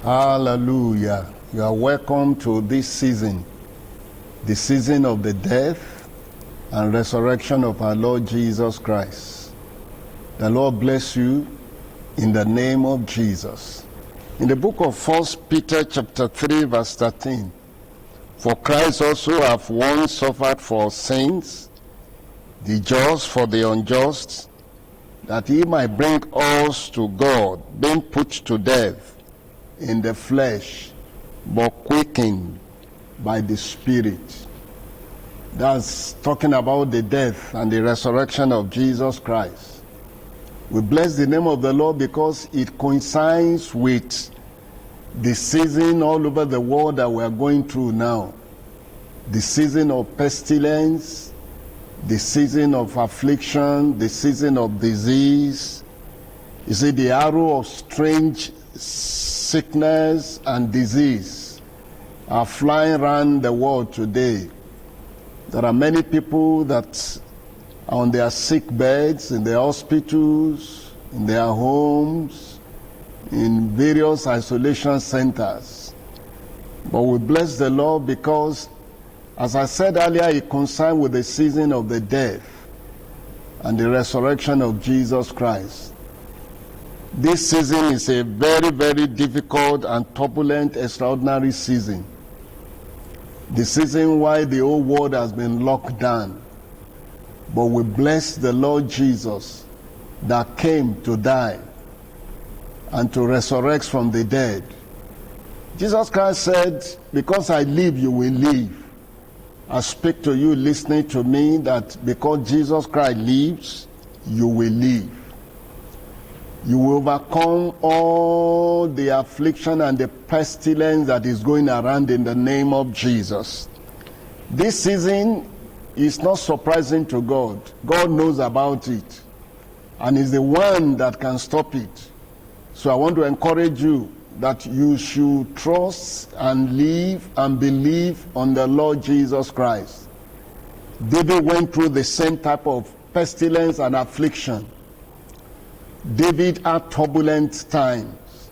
Hallelujah. You are welcome to this season, the season of the death and resurrection of our Lord Jesus Christ. The Lord bless you in the name of Jesus. In the book of 1 Peter chapter 3 verse 13, for Christ also hath once suffered for sins, the just for the unjust, that he might bring us to God, being put to death in the flesh, but quickened by the Spirit. That's talking about the death and the resurrection of Jesus Christ. We bless the name of the Lord because it coincides with the season all over the world that we are going through now. The season of pestilence, the season of affliction, the season of disease. You see, the arrow of strange sickness and disease are flying around the world today. There are many people that are on their sick beds, in their hospitals, in their homes, in various isolation centers. But we bless the Lord because, as I said earlier, it concerns with the season of the death and the resurrection of Jesus Christ. This season is a very, very difficult and turbulent, extraordinary season. The season why the whole world has been locked down. But we bless the Lord Jesus that came to die and to resurrect from the dead. Jesus Christ said, because I live, you will live. I speak to you listening to me that because Jesus Christ lives, you will live. You will overcome all the affliction and the pestilence that is going around in the name of Jesus. This season is not surprising to God. God knows about it and is the one that can stop it. So I want to encourage you that you should trust and live and believe on the Lord Jesus Christ. David went through the same type of pestilence and affliction. David had turbulent times.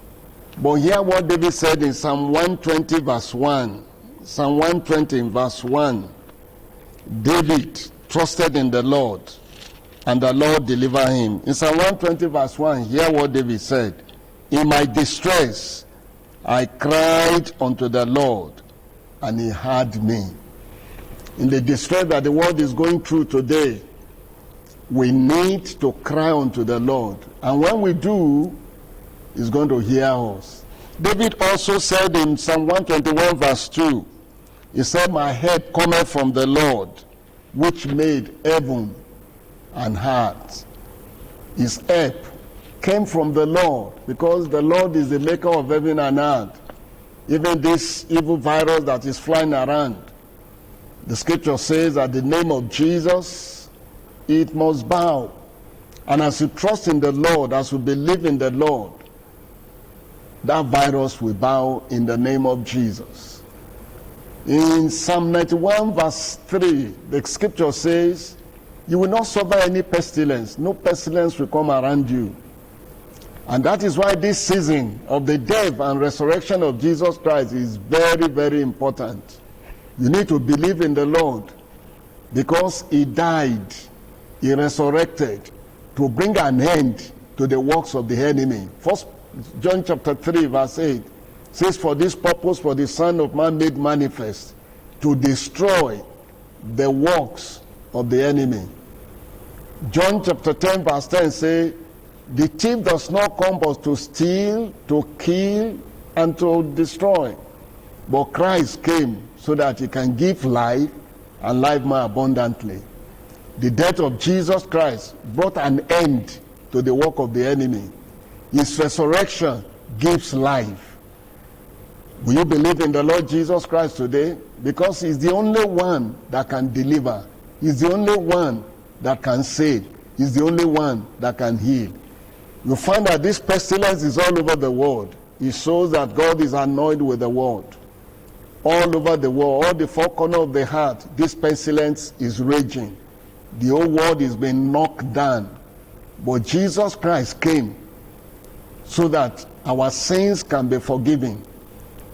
But hear what David said in Psalm 120 verse 1. Psalm 120 verse 1. David trusted in the Lord, and the Lord delivered him. In Psalm 120 verse 1, hear what David said. In my distress, I cried unto the Lord, and he heard me. In the distress that the world is going through today, we need to cry unto the Lord. And when we do, he's going to hear us. David also said in Psalm 121 verse 2, he said, my help cometh from the Lord, which made heaven and earth. His help came from the Lord, because the Lord is the maker of heaven and earth. Even this evil virus that is flying around, the scripture says that the name of Jesus, it must bow. And as you trust in the Lord, as you believe in the Lord, that virus will bow in the name of Jesus. In Psalm 91 verse 3, the scripture says, you will not suffer any pestilence. No pestilence will come around you. And that is why this season of the death and resurrection of Jesus Christ is very, very important. You need to believe in the Lord, because he died, he resurrected to bring an end to the works of the enemy. First John chapter 3 verse 8 says, for this purpose for the Son of Man made manifest, to destroy the works of the enemy. John chapter 10 verse 10 says, the thief does not come but to steal, to kill, and to destroy. But Christ came so that he can give life, and life more abundantly. The death of Jesus Christ brought an end to the work of the enemy. His resurrection gives life. Will you believe in the Lord Jesus Christ today? Because he's the only one that can deliver. He's the only one that can save. He's the only one that can heal. You find that this pestilence is all over the world. It shows that God is annoyed with the world. All over the world, all the four corners of the earth, this pestilence is raging. The whole world is being knocked down. But Jesus Christ came so that our sins can be forgiven,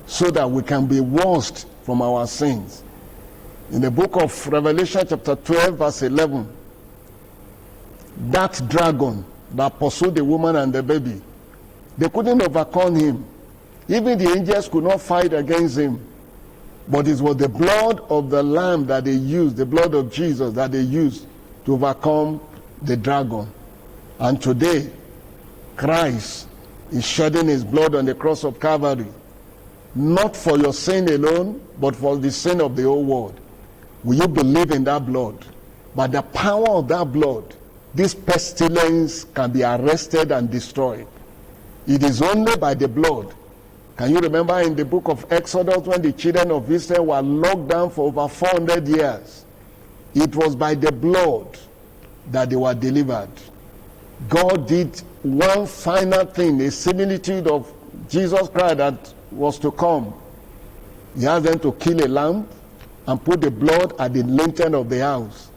so that we can be washed from our sins. In the book of Revelation chapter 12 verse 11, that dragon that pursued the woman and the baby, they couldn't overcome him. Even the angels could not fight against him. But it was the blood of the Lamb that they used, the blood of Jesus that they used to overcome the dragon. And today, Christ is shedding his blood on the cross of Calvary, not for your sin alone, but for the sin of the whole world. Will you believe in that blood? By the power of that blood, this pestilence can be arrested and destroyed. It is only by the blood. Can you remember in the book of Exodus when the children of Israel were locked down for over 400 years? It was by the blood that they were delivered. God did one final thing, a similitude of Jesus Christ that was to come. He asked them to kill a lamb and put the blood at the lintel of the house.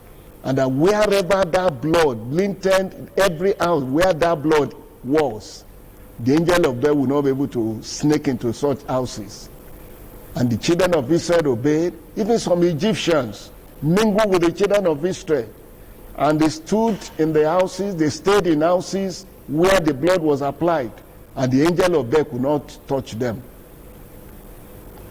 And that wherever that blood, lintel, every house where that blood was, the angel of death will not be able to sneak into such houses. And the children of Israel obeyed. Even some Egyptians mingled with the children of Israel. And they stood in the houses, they stayed in houses where the blood was applied. And the angel of death could not touch them.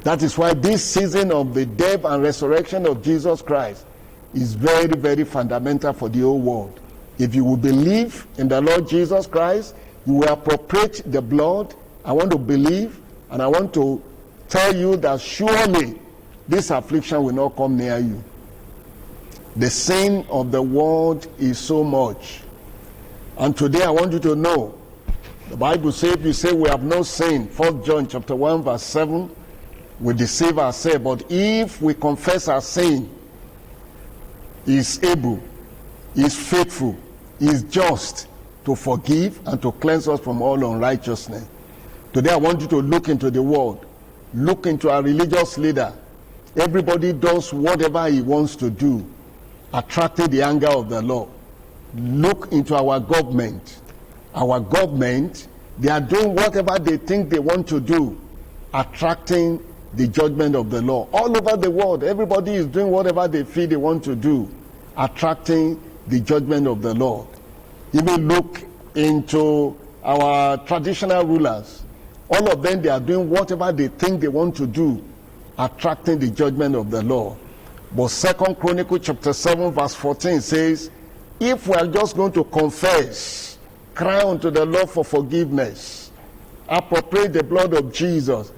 That is why this season of the death and resurrection of Jesus Christ is very, very fundamental for the whole world. If you will believe in the Lord Jesus Christ, you will appropriate the blood. I want to believe, and I want to tell you that surely this affliction will not come near you. The sin of the world is so much. And today I want you to know, the Bible says, if you say we have no sin, 1 John chapter 1 verse 7, we deceive ourselves. But if we confess our sin, He is able, He is faithful, He is just to forgive and to cleanse us from all unrighteousness. Today I want you to look into the world. Look into our religious leader. Everybody does whatever he wants to do, attracting the anger of the Lord. Look into our government. Our government, they are doing whatever they think they want to do, attracting the judgment of the Lord. All over the world, everybody is doing whatever they feel they want to do, attracting the judgment of the Lord. Even look into our traditional rulers. All of them, they are doing whatever they think they want to do, attracting the judgment of the Lord. But 2 Chronicles chapter 7 verse 14 says, if we are just going to confess, cry unto the Lord for forgiveness, appropriate the blood of Jesus,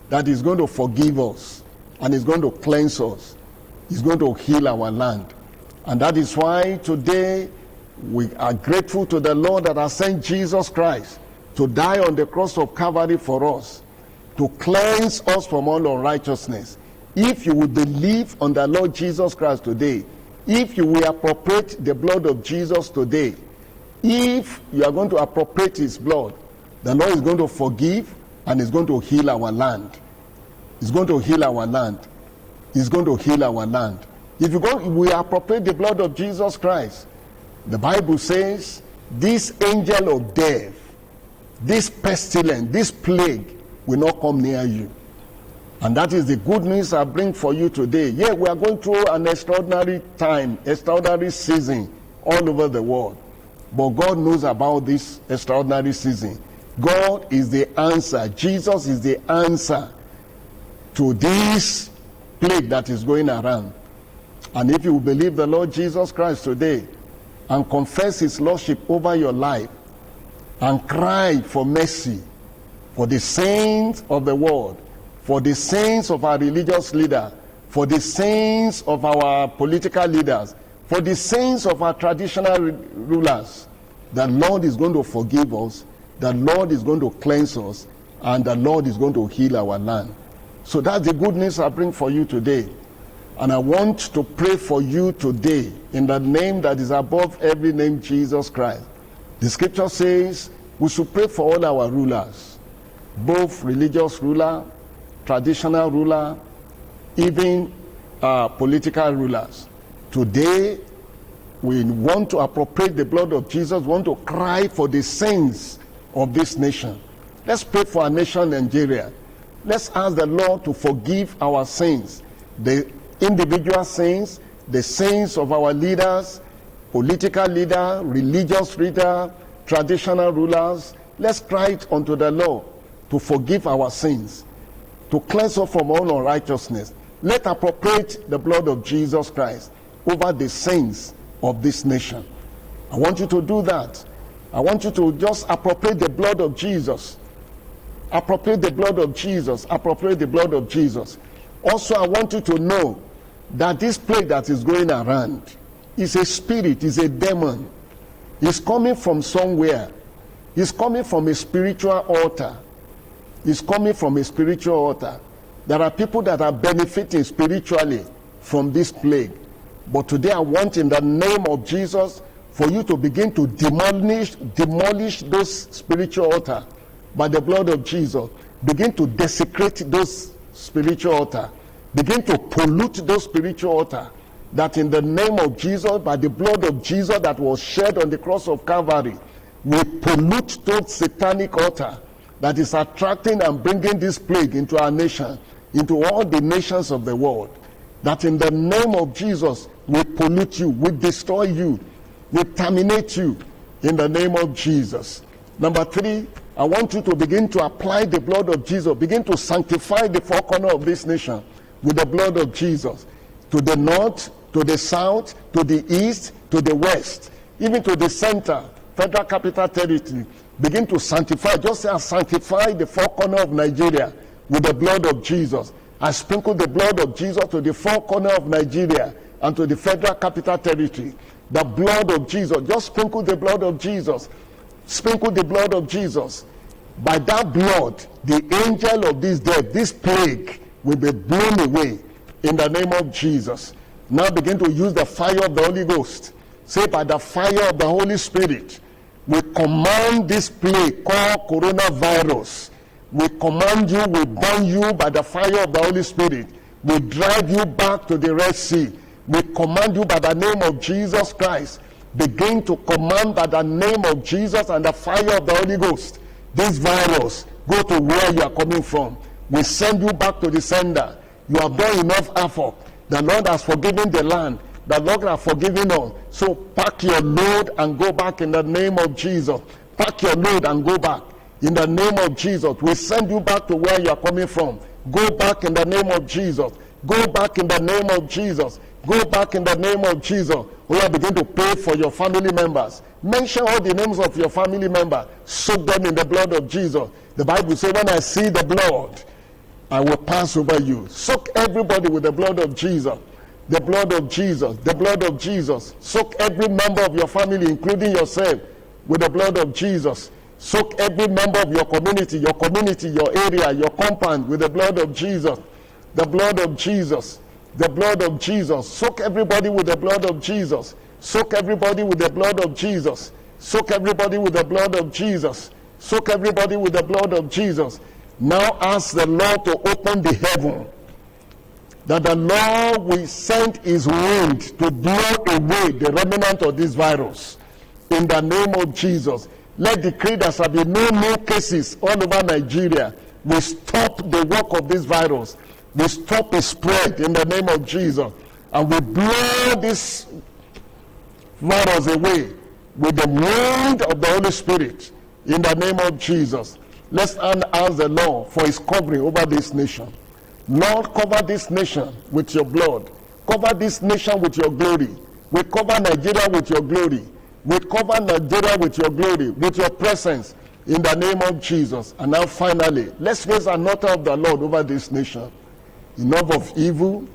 that is going to forgive us and is going to cleanse us. He's going to heal our land. And that is why today we are grateful to the Lord that has sent Jesus Christ to die on the cross of Calvary for us, to cleanse us from all unrighteousness. If you will believe on the Lord Jesus Christ today, if you will appropriate the blood of Jesus today, if you are going to appropriate his blood, the Lord is going to forgive and is going to heal our land. He's going to heal our land. He's going to heal our land. If we appropriate the blood of Jesus Christ, the Bible says, this angel of death, this pestilence, this plague will not come near you. And that is the good news I bring for you today. Yeah, we are going through an extraordinary time, extraordinary season all over the world. But God knows about this extraordinary season. God is the answer. Jesus is the answer to this plague that is going around. And if you believe the Lord Jesus Christ today and confess his lordship over your life and cry for mercy for the saints of the world, for the saints of our religious leader, for the saints of our political leaders, for the saints of our traditional rulers, the Lord is going to forgive us, the Lord is going to cleanse us, and the Lord is going to heal our land. So that's the good news I bring for you today. And I want to pray for you today in the name that is above every name, Jesus Christ. The scripture says we should pray for all our rulers, both religious ruler, traditional ruler, even political rulers. Today, we want to appropriate the blood of Jesus, want to cry for the sins of this nation. Let's pray for our nation, Nigeria. Let's ask the Lord to forgive our sins, the individual sins, the sins of our leaders, political leader, religious leader, traditional rulers. Let's cry it unto the Lord to forgive our sins, to cleanse us from all unrighteousness. Let's appropriate the blood of Jesus Christ over the sins of this nation. I want you to do that. I want you to just appropriate the blood of Jesus. Appropriate the blood of Jesus. Appropriate the blood of Jesus. Also, I want you to know that this plague that is going around is a spirit, is a demon. It's coming from somewhere. It's coming from a spiritual altar. It's coming from a spiritual altar. There are people that are benefiting spiritually from this plague. But today I want, in the name of Jesus, for you to begin to demolish those spiritual altars by the blood of Jesus. Begin to desecrate those spiritual altars. Begin to pollute those spiritual altars. That in the name of Jesus, by the blood of Jesus that was shed on the cross of Calvary, we pollute those satanic altars that is attracting and bringing this plague into our nation, into all the nations of the world. That in the name of Jesus, we pollute you, we destroy you, we terminate you in the name of Jesus. Number 3, I want you to begin to apply the blood of Jesus. Begin to sanctify the four corners of this nation with the blood of Jesus. To the north, to the south, to the east, to the west, even to the center, Federal Capital Territory. Begin to sanctify. Just say, sanctify the four corners of Nigeria with the blood of Jesus. I sprinkle the blood of Jesus to the four corners of Nigeria and to the Federal Capital Territory. The blood of Jesus. Just sprinkle the blood of Jesus. Sprinkle the blood of Jesus. By that blood, the angel of this death, this plague, will be blown away in the name of Jesus. Now begin to use the fire of the Holy Ghost. Say, by the fire of the Holy Spirit, we command this plague called coronavirus. We command you, we burn you by the fire of the Holy Spirit. We drive you back to the Red Sea. We command you by the name of Jesus Christ. Begin to command by the name of Jesus and the fire of the Holy Ghost. This virus, go to where you are coming from. We send you back to the sender. You have done enough effort. The Lord has forgiven the land. The Lord has forgiven all. So pack your load and go back in the name of Jesus. Pack your load and go back in the name of Jesus. We send you back to where you are coming from. Go back in the name of Jesus. Go back in the name of Jesus. Go back in the name of Jesus. We will begin to pray for your family members. Mention all the names of your family members. Soak them in the blood of Jesus. The Bible says, when I see the blood, I will pass over you. Soak everybody with the blood of Jesus. The blood of Jesus. The blood of Jesus. Soak every member of your family, including yourself, with the blood of Jesus. Soak every member of your community, your area, your compound, with the blood of Jesus. The blood of Jesus. The blood of Jesus. Soak everybody with the blood of Jesus. Soak everybody with the blood of Jesus. Soak everybody with the blood of Jesus. Soak everybody with the blood of Jesus. Now ask the Lord to open the heaven, that the Lord will send his wind to blow away the remnant of this virus. In the name of Jesus, let decree there shall be no more cases all over Nigeria. We stop the work of this virus. We stop its spread in the name of Jesus. And we blow this virus away with the wind of the Holy Spirit in the name of Jesus. Let's ask the Lord for his covering over this nation. Lord, cover this nation with your blood. Cover this nation with your glory. We cover Nigeria with your glory. We cover Nigeria with your glory, with your presence, in the name of Jesus. And now finally, let's raise an altar of the Lord over this nation. Enough of evil,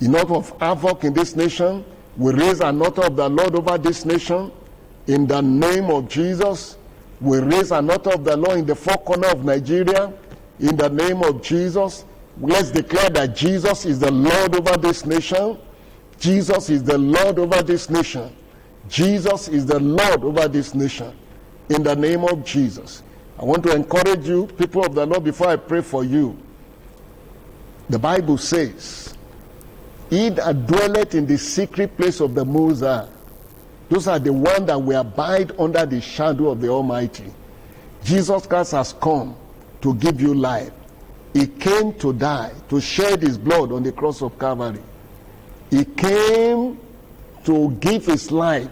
enough of havoc in this nation. We raise an altar of the Lord over this nation. In the name of Jesus, we raise an altar of the Lord in the four corners of Nigeria. In the name of Jesus, let's declare that Jesus is the Lord over this nation. Jesus is the Lord over this nation. Jesus is the Lord over this nation. In the name of Jesus. I want to encourage you, people of the Lord, before I pray for you. The Bible says, he that dwelleth in the secret place of the Most High, those are the ones that will abide under the shadow of the Almighty. Jesus Christ has come to give you life. He came to die, to shed his blood on the cross of Calvary. He came to give his life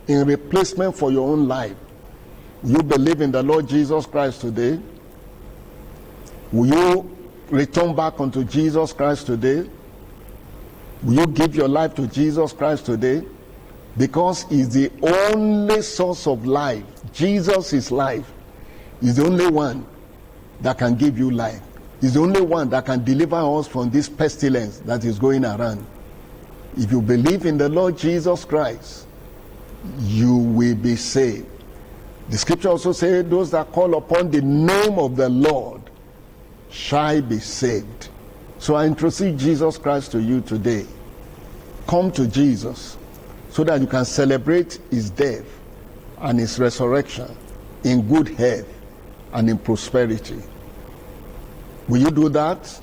in replacement for your own life. You believe in the Lord Jesus Christ today? Will you return back unto Jesus Christ today? Will you give your life to Jesus Christ today? Because he's the only source of life. Jesus is life. He's the only one that can give you life. He's the only one that can deliver us from this pestilence that is going around. If you believe in the Lord Jesus Christ, you will be saved. The scripture also says, those that call upon the name of the Lord shall be saved. So I introduce Jesus Christ to you today. Come to Jesus so that you can celebrate his death and his resurrection in good health and in prosperity. Will you do that?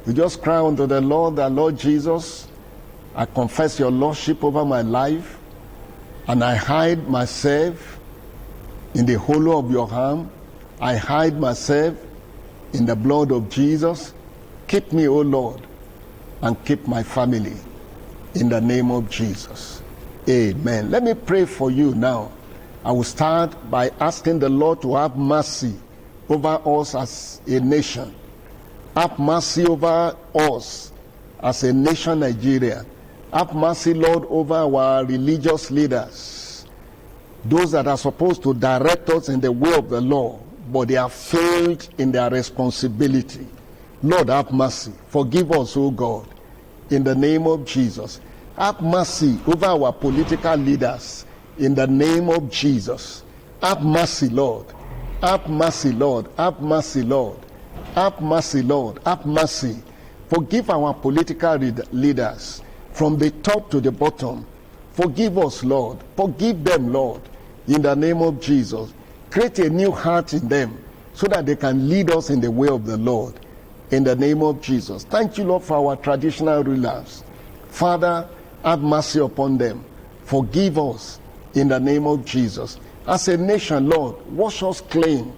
You just cry unto the Lord, that Lord Jesus, I confess your lordship over my life, and I hide myself in the hollow of your arm. I hide myself in the blood of Jesus. Keep me, O Lord, and keep my family in the name of Jesus. Amen. Let me pray for you now. I will start by asking the Lord to have mercy over us as a nation. Have mercy over us as a nation, Nigeria. Have mercy, Lord, over our religious leaders, those that are supposed to direct us in the way of the law, but they have failed in their responsibility. Lord, have mercy. Forgive us, O God, in the name of Jesus. Have mercy over our political leaders, in the name of Jesus. Have mercy, Lord. Have mercy, Lord. Have mercy, Lord. Have mercy, Lord. Have mercy. Forgive our political leaders from the top to the bottom. Forgive us, Lord. Forgive them, Lord, in the name of Jesus. Create a new heart in them so that they can lead us in the way of the Lord, in the name of Jesus. Thank you, Lord, for our traditional rulers. Father, have mercy upon them. Forgive us in the name of Jesus. As a nation, Lord, wash us clean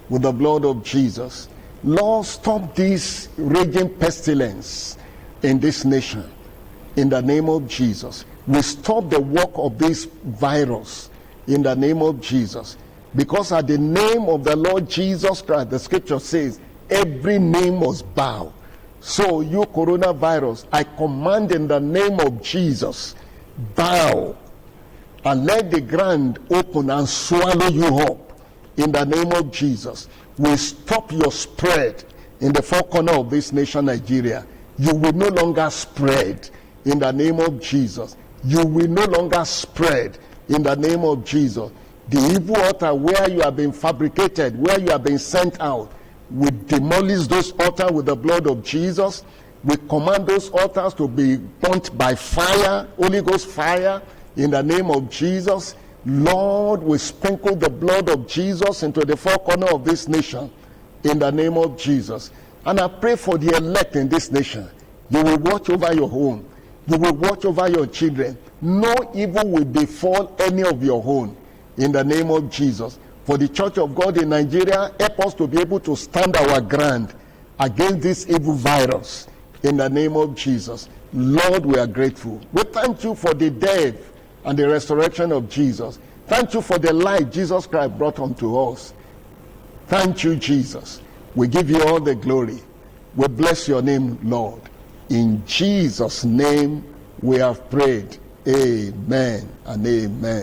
with the blood of Jesus. Lord, stop this raging pestilence in this nation in the name of Jesus. We stop the work of this virus in the name of Jesus. Because at the name of the Lord Jesus Christ, the scripture says, every name must bow. So you coronavirus, I command in the name of Jesus, bow and let the ground open and swallow you up in the name of Jesus. We stop your spread in the four corners of this nation, Nigeria. You will no longer spread in the name of Jesus. You will no longer spread in the name of Jesus. The evil altar where you have been fabricated, where you have been sent out, we demolish those altars with the blood of Jesus. We command those altars to be burnt by fire, Holy Ghost fire, in the name of Jesus. Lord, we sprinkle the blood of Jesus into the four corners of this nation in the name of Jesus. And I pray for the elect in this nation. You will watch over your home. You will watch over your children. No evil will befall any of your own in the name of Jesus. For the Church of God in Nigeria, help us to be able to stand our ground against this evil virus in the name of Jesus. Lord, we are grateful. We thank you for the death and the resurrection of Jesus. Thank you for the life Jesus Christ brought unto us. Thank you, Jesus. We give you all the glory. We bless your name, Lord. In Jesus' name we have prayed. Amen and amen.